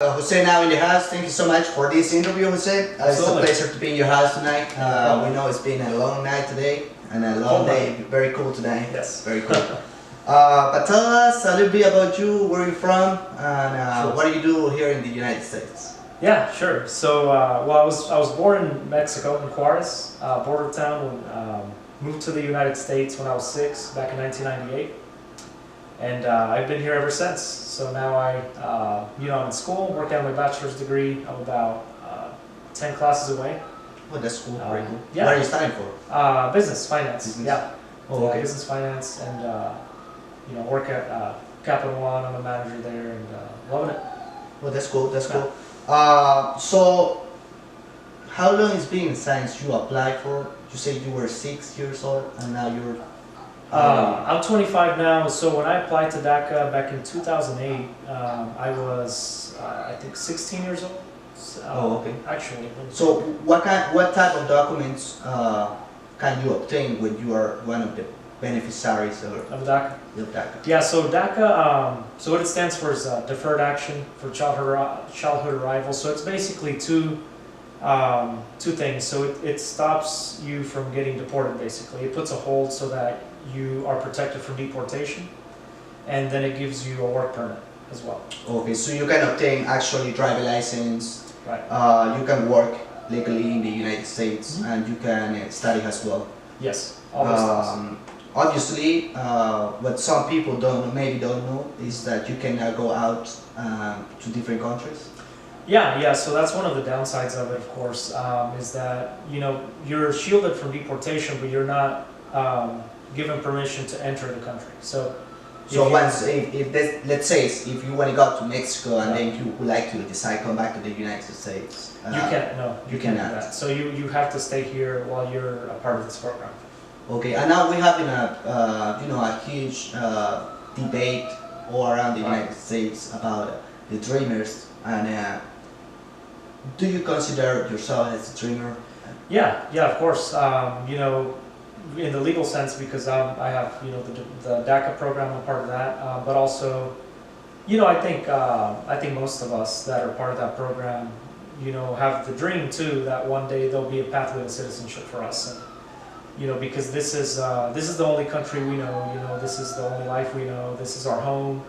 Jose now in the house. Thank you so much for this interview, Jose. It's a pleasure to be in your house tonight. We know it's been a long night today and a long day. Very cool today. Yes. Very cool. But tell us a little bit about you, where you're from, and Sure. what do you do here in the United States? Yeah, sure. So, well, I was born in Mexico, in Juarez, border town. Moved to the United States when I was 6, back in 1998, and I've been here ever since. So now I'm in school, working on my bachelor's degree. I'm about 10 classes away. Oh, that's cool. Very cool. Yeah. What are you studying for? Business, finance. Business. Yeah. Oh, okay. Business, finance, and work at Capital One. I'm a manager there, and loving it. Oh, that's cool. That's cool. So, how long it's been since you applied for? You said you were 6 years old, and now you're. I'm 25 now, so when I applied to DACA back in 2008, I was, I think, 16 years old. Okay. Actually. So, what type of documents can you obtain when you are one of the beneficiaries Of DACA? of DACA? Yeah, so DACA, so what it stands for is Deferred Action for Childhood Arrival. So it's basically two things. So it stops you from getting deported, basically. It puts a hold so that you are protected from deportation, and then it gives you a work permit as well. Okay, so you can obtain actually driver license. Right. You can work legally in the United States, and you can study as well. Yes, all those things. Obviously, what some people maybe don't know is that you can go out to different countries. Yeah, so that's one of the downsides of it, of course, is that, you're shielded from deportation, but you're not given permission to enter the country. So Once, let's say, if you want to go to Mexico and then you would like to decide come back to the United States, you can't, no, you can't cannot. do that. So you have to stay here while you're a part of this program. Okay, and now we're having a huge debate all around the United States about the dreamers. And do you consider yourself as a dreamer? Yeah, of course. In the legal sense, because I have the DACA program, I'm part of that, but also, I think most of us that are part of that program, have the dream too that one day there'll be a pathway to citizenship for us, and because this is the only country we know, this is the only life we know, this is our home,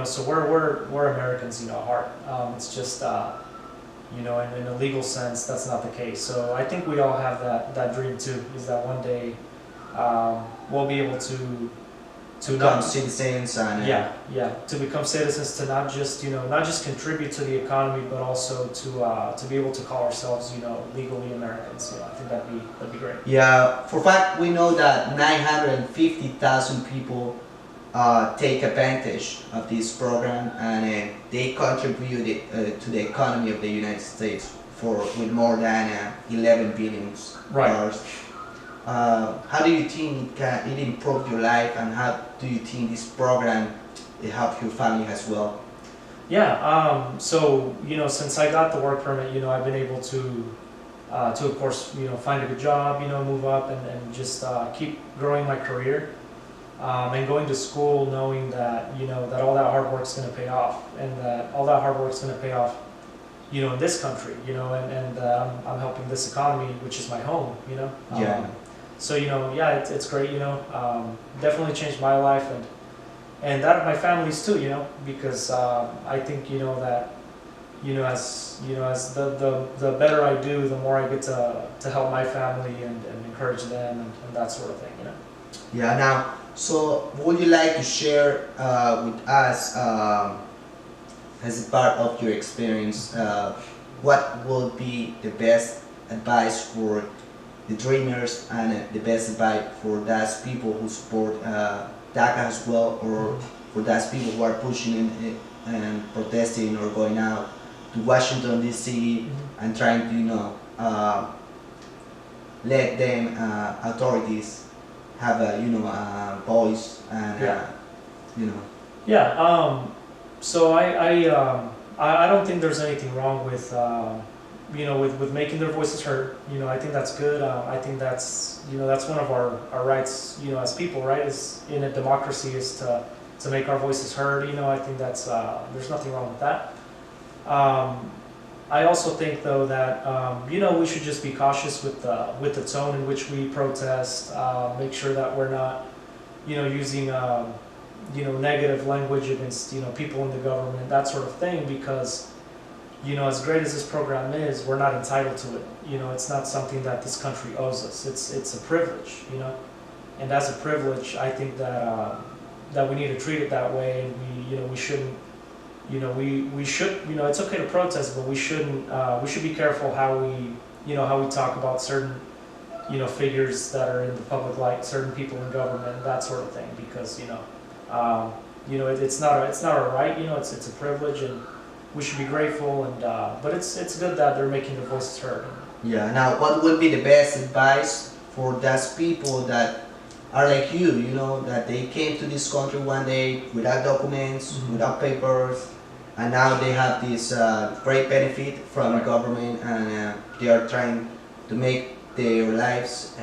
so we're Americans, at heart. It's just in a legal sense, that's not the case. So I think we all have that dream too, is that one day we'll be able to become citizens and to become citizens, to not just contribute to the economy, but also to be able to call ourselves legally Americans. I think that'd be great. Yeah, for fact, we know that 950,000 people take advantage of this program, and they contribute to the economy of the United States with more than 11 billion dollars. How do you think it improved your life, and how do you think this program helped your family as well? Yeah, so since I got the work permit, I've been able to of course find a good job, move up and just keep growing my career. And going to school knowing that that all that hard work's going to pay off, and that all that hard work's going to pay off in this country, and I'm helping this economy, which is my home. So it's great. Definitely changed my life, and that of my family's too. Because I think that as the better I do, the more I get to help my family and encourage them and that sort of thing. Yeah. Now, so would you like to share with us, as a part of your experience, what will be the best advice for the dreamers, and the best advice for those people who support DACA as well, or for those people who are pushing and protesting or going out to Washington D.C. and trying to let them authorities have a voice and So I don't think there's anything wrong with with making their voices heard. I think that's good. I think that's that's one of our rights as people, right, is in a democracy, is to make our voices heard. I think that's there's nothing wrong with that. I also think though that you know, we should just be cautious with the tone in which we protest. Make sure that we're not, you know, using you know, negative language against, you know, people in the government, that sort of thing, because, you know, as great as this program is, we're not entitled to it. You know, it's not something that this country owes us. It's a privilege, you know, and as a privilege, I think that that we need to treat it that way, and you know, we shouldn't. You know, we should, you know, it's okay to protest, but we shouldn't, we should be careful how we, you know, how we talk about certain, you know, figures that are in the public light, certain people in government, that sort of thing, because, you know, it's not a right, you know, it's a privilege, and we should be grateful, and, but it's good that they're making their voices heard. Yeah. Now, what would be the best advice for those people that are like you know, that they came to this country one day without documents, without papers, and now they have this great benefit from the government, and they are trying to make their lives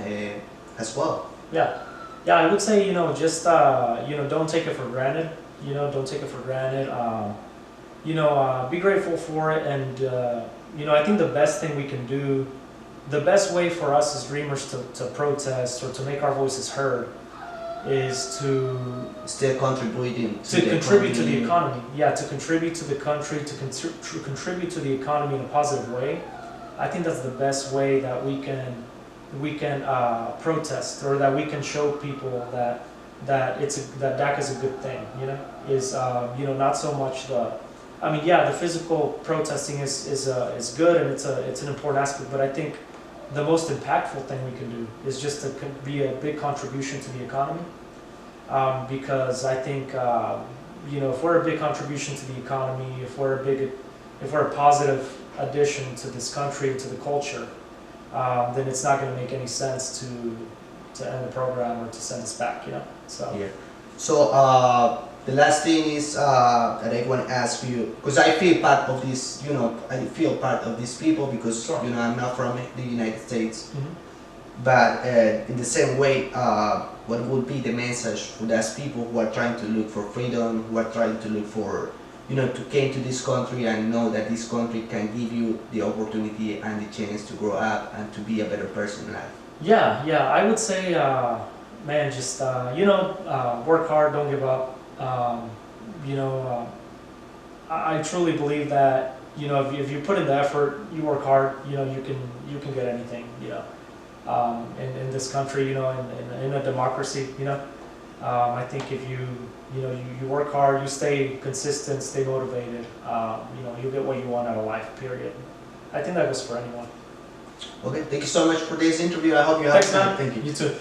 as well. Yeah, yeah, I would say, you know, just you know, don't take it for granted. You know, don't take it for granted. You know, be grateful for it, and you know, I think the best thing we can do, the best way for us as Dreamers to protest or to make our voices heard is to Still contributing to contribute to the economy. Yeah, to contribute to the country, to contribute to the economy in a positive way. I think that's the best way that we can protest, or that we can show people that that DACA is a good thing. You know, is you know, not so much the. I mean, yeah, the physical protesting is good, and it's an important aspect. But I think the most impactful thing we can do is just to be a big contribution to the economy, because I think you know, if we're a big contribution to the economy, if we're a positive addition to this country, to the culture, then it's not going to make any sense to end the program or to send us back. You know, so yeah. So the last thing is that I want to ask you, because I feel part of this, you know, I feel part of these people because Sure. you know, I'm not from the United States, Mhm. but in the same way, what would be the message for those people who are trying to look for freedom, who are trying to look for, you know, to came to this country and know that this country can give you the opportunity and the chance to grow up and to be a better person in life? Yeah, I would say, man, just you know, work hard, don't give up. You know, I truly believe that, you know, if you put in the effort, you work hard, you know, you can get anything. You know, in this country, you know, in a democracy, you know, I think if you know, you work hard, you stay consistent, stay motivated, you know, you get what you want out of life. Period. I think that goes for anyone. Okay, thank you so much for this interview. I hope you have Thanks, man. Thank you. You too.